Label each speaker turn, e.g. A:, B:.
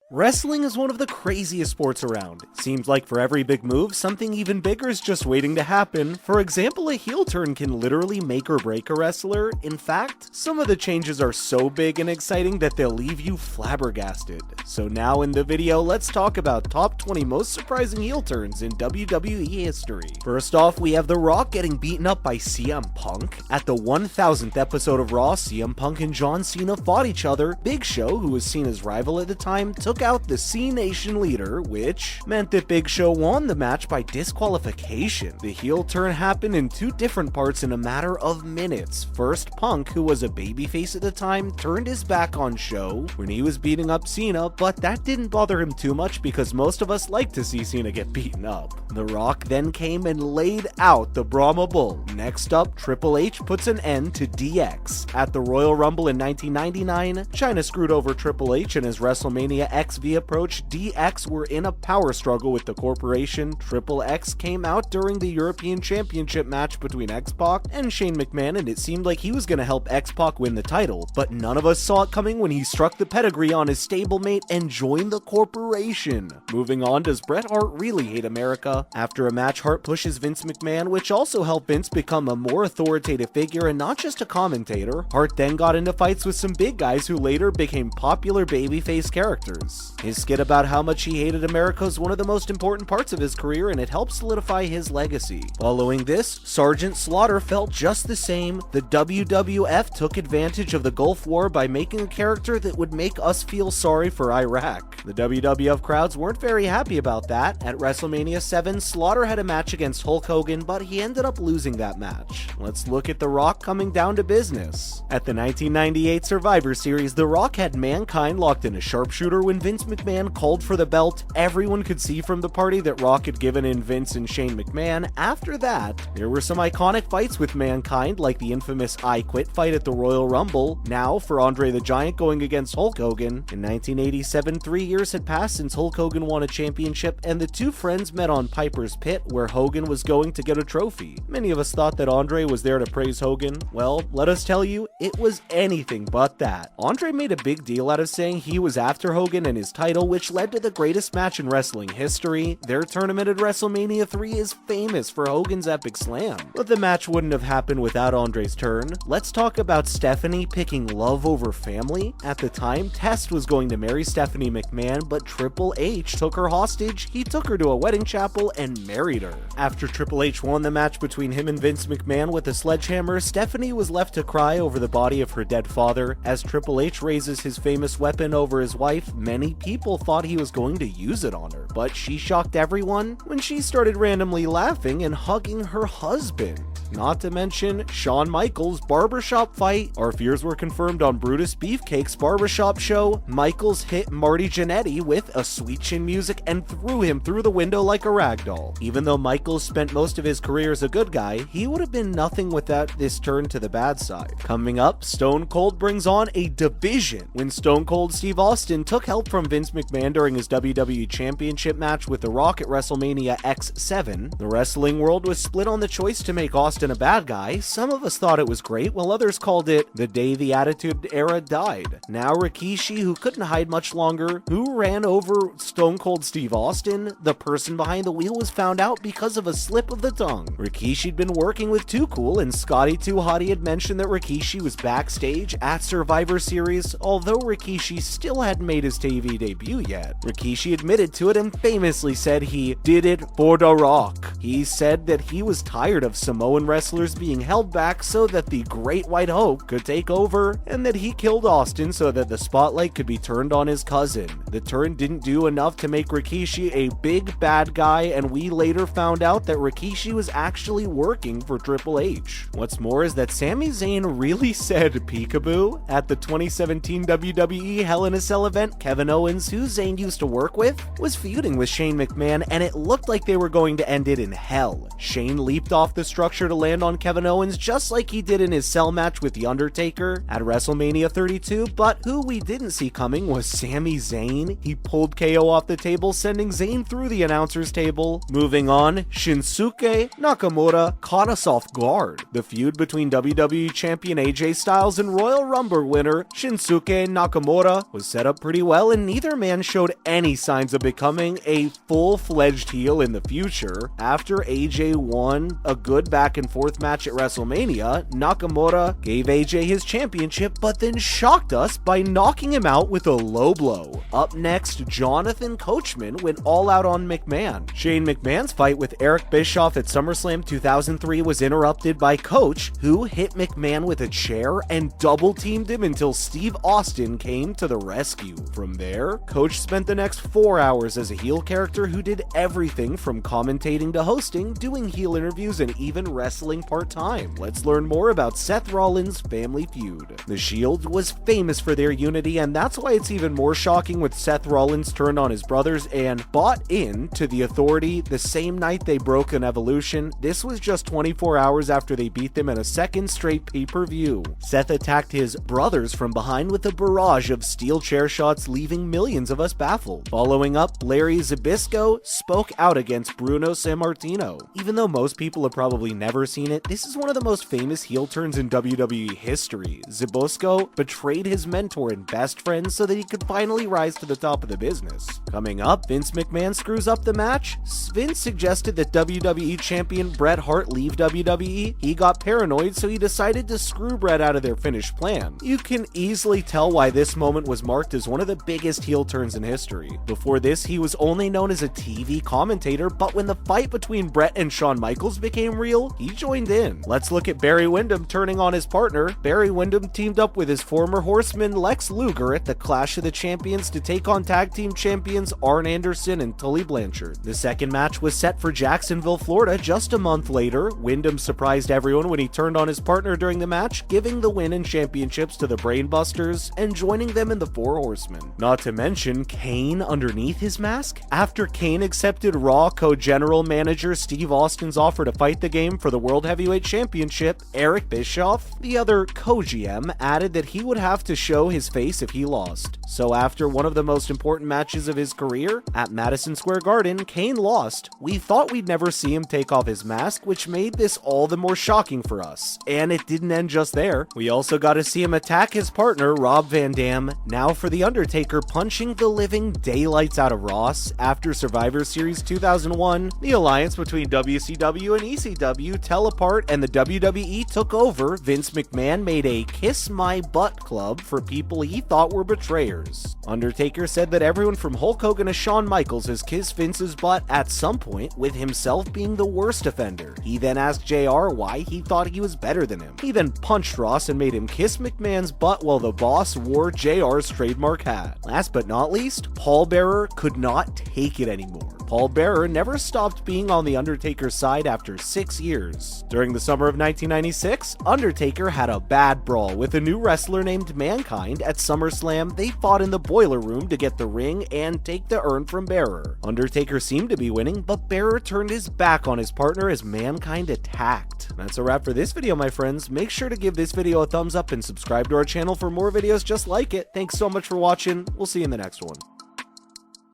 A: Wrestling is one of the craziest sports around. Seems like for every big move, something even bigger is just waiting to happen. For example, a heel turn can literally make or break a wrestler. In fact, some of the changes are so big and exciting that they'll leave you flabbergasted. So now in the video, let's talk about top 20 most surprising heel turns in WWE history. First off, we have The Rock getting beaten up by CM Punk. At the 1000th episode of Raw, CM Punk and John Cena fought each other. Big Show, who was Cena's rival at the time, took out the C Nation leader, which meant that Big Show won the match by disqualification. The heel turn happened in two different parts in a matter of minutes. First, Punk, who was a babyface at the time, turned his back on Show when he was beating up Cena, but that didn't bother him too much because most of us like to see Cena get beaten up. The Rock then came and laid out the Brahma Bull. Next up, Triple H puts an end to DX. At the Royal Rumble in 1999, China screwed over Triple H and his WrestleMania XV approach. DX were in a power struggle with the corporation. Triple X came out during the European Championship match between X-Pac and Shane McMahon, and it seemed like he was going to help X-Pac win the title, but none of us saw it coming when he struck the pedigree on his stablemate and joined the corporation. Moving on, does Bret Hart really hate America? After a match, Hart pushes Vince McMahon, which also helped Vince become a more authoritative figure and not just a commentator. Hart then got into fights with some big guys who later became popular babyface characters. His skit about how much he hated America is one of the most important parts of his career, and it helped solidify his legacy. Following this, Sergeant Slaughter felt just the same. The WWF took advantage of the Gulf War by making a character that would make us feel sorry for Iraq. The WWF crowds weren't very happy about that. At WrestleMania 7, Slaughter had a match against Hulk Hogan, but he ended up losing that match. Let's look at The Rock coming down to business. At the 1998 Survivor Series, The Rock had Mankind locked in a sharpshooter when Vince McMahon called for the belt. Everyone could see from the party that Rock had given in Vince and Shane McMahon. After that, there were some iconic fights with Mankind, like the infamous I Quit fight at the Royal Rumble. Now, for Andre the Giant going against Hulk Hogan. In 1987, 3 years had passed since Hulk Hogan won a championship, and the two friends met on Piper's Pit, where Hogan was going to get a trophy. Many of us thought that Andre was there to praise Hogan. Well, let us tell you, it was anything but that. Andre made a big deal out of saying he was after Hogan and his title, which led to the greatest match in wrestling history. Their tournament at WrestleMania 3 is famous for Hogan's epic slam. But the match wouldn't have happened without Andre's turn. Let's talk about Stephanie picking love over family. At the time, Test was going to marry Stephanie McMahon, but Triple H took her hostage. He took her to a wedding chapel and married her. After Triple H won the match between him and Vince McMahon with a sledgehammer, Stephanie was left to cry over the body of her dead father. As Triple H raises his famous weapon over his wife, many people thought he was going to use it on her, but she shocked everyone when she started randomly laughing and hugging her husband. Not to mention Shawn Michaels' barbershop fight. Our fears were confirmed on Brutus Beefcake's barbershop show. Michaels hit Marty Jannetty with a sweet chin music and threw him through the window like a ragdoll. Even though Michaels spent most of his career as a good guy, he would have been nothing without this turn to the bad side. Coming up, Stone Cold brings on a division when Stone Cold Steve Austin took help from Vince McMahon during his WWE Championship match with The Rock at WrestleMania X7. The wrestling world was split on the choice to make Austin a bad guy. Some of us thought it was great, while others called it the day the Attitude Era died. Now Rikishi, who couldn't hide much longer, who ran over Stone Cold Steve Austin, the person behind the wheel, was found out because of a slip of the tongue. Rikishi'd been working with Too Cool, and Scotty 2 Hotty had mentioned that Rikishi was backstage at Survivor Series, although Rikishi still hadn't made his TV debut yet. Rikishi admitted to it and famously said he did it for The Rock. He said that he was tired of Samoan wrestlers being held back so that the Great White Hope could take over, and that he killed Austin so that the spotlight could be turned on his cousin. The turn didn't do enough to make Rikishi a big bad guy, and we later found out that Rikishi was actually working for Triple H. What's more is that Sami Zayn really said peekaboo. At the 2017 WWE Hell in a Cell event, Kevin Owens, who Zayn used to work with, was feuding with Shane McMahon, and it looked like they were going to end it in hell. Shane leaped off the structure to land on Kevin Owens just like he did in his cell match with The Undertaker at WrestleMania 32, but who we didn't see coming was Sami Zayn. He pulled KO off the table, sending Zayn through the announcer's table. Moving on, Shinsuke Nakamura caught us off guard. The feud between WWE Champion AJ Styles and Royal Rumble winner Shinsuke Nakamura was set up pretty well, and neither man showed any signs of becoming a full-fledged heel in the future. After AJ won a good back-and-forth match at WrestleMania, Nakamura gave AJ his championship, but then shocked us by knocking him out with a low blow. Up next, Jonathan Coachman went all out on McMahon. Shane McMahon's fight with Eric Bischoff at SummerSlam 2003 was interrupted by Coach, who hit McMahon with a chair and double-teamed him until Steve Austin came to the rescue. From there, Coach spent the next 4 hours as a heel character who did everything from commentating to hosting, doing heel interviews, and even wrestling part-time. Let's learn more about Seth Rollins' family feud. The Shield was famous for their unity, and that's why it's even more shocking when Seth Rollins turned on his brothers and bought in to the Authority the same night they broke an Evolution. This was just 24 hours after they beat them in a second straight pay-per-view. Seth attacked his brothers from behind with a barrage of steel chair shots, leaving millions of us baffled. Following up, Larry Zbyszko spoke out against Bruno Sammartino. Even though most people have probably never seen it, this is one of the most famous heel turns in WWE history. Zbyszko betrayed his mentor and best friend so that he could finally rise to the top of the business. Coming up, Vince McMahon screws up the match. Vince suggested that WWE Champion Bret Hart leave WWE. He got paranoid, so he decided to screw Bret out of their finished plan. You can easily tell why this moment was marked as one of the biggest heel turns in history. Before this, he was only known as a TV commentator, but when the fight between Bret and Shawn Michaels became real, he joined in. Let's look at Barry Windham turning on his partner. Barry Windham teamed up with his former horseman Lex Luger at the Clash of the Champions to take on tag team champions Arn Anderson and Tully Blanchard. The second match was set for Jacksonville, Florida just a month later. Windham surprised everyone when he turned on his partner during the match, giving the win and championships to the Brainbusters and joining them in the Four Horsemen. Not to mention Kane underneath his mask. After Kane accepted Raw co-general manager Steve Austin's offer to fight the game for the World Heavyweight Championship, Eric Bischoff, the other co-GM, added that he would have to show his face if he lost. So after one of the most important matches of his career, at Madison Square Garden, Kane lost. We thought we'd never see him take off his mask, which made this all the more shocking for us. And it didn't end just there. We also got to see him attack his partner, Rob Van Dam. Now for The Undertaker punching the living daylights out of Ross. After Survivor Series 2001, the alliance between WCW and ECW fell apart and the WWE took over. Vince McMahon made a Kiss My Butt club for people he thought were betrayers. Undertaker said that everyone from Hulk Hogan to Shawn Michaels has kissed Vince's butt at some point, with himself being the worst offender. He then asked JR why he thought he was better than him. He then punched Ross and made him kiss McMahon's butt while the boss wore JR's trademark hat. Last but not least, Paul Bearer could not take it anymore. Paul Bearer never stopped being on The Undertaker's side after 6 years. During the summer of 1996, Undertaker had a bad brawl with a new wrestler named Mankind. At SummerSlam, they fought in the boiler room to get the ring and take the urn from Bearer. Undertaker seemed to be winning, but Bearer turned his back on his partner as Mankind attacked. That's a wrap for this video, my friends. Make sure to give this video a thumbs up and subscribe to our channel for more videos just like it. Thanks so much for watching. We'll see you in the next one.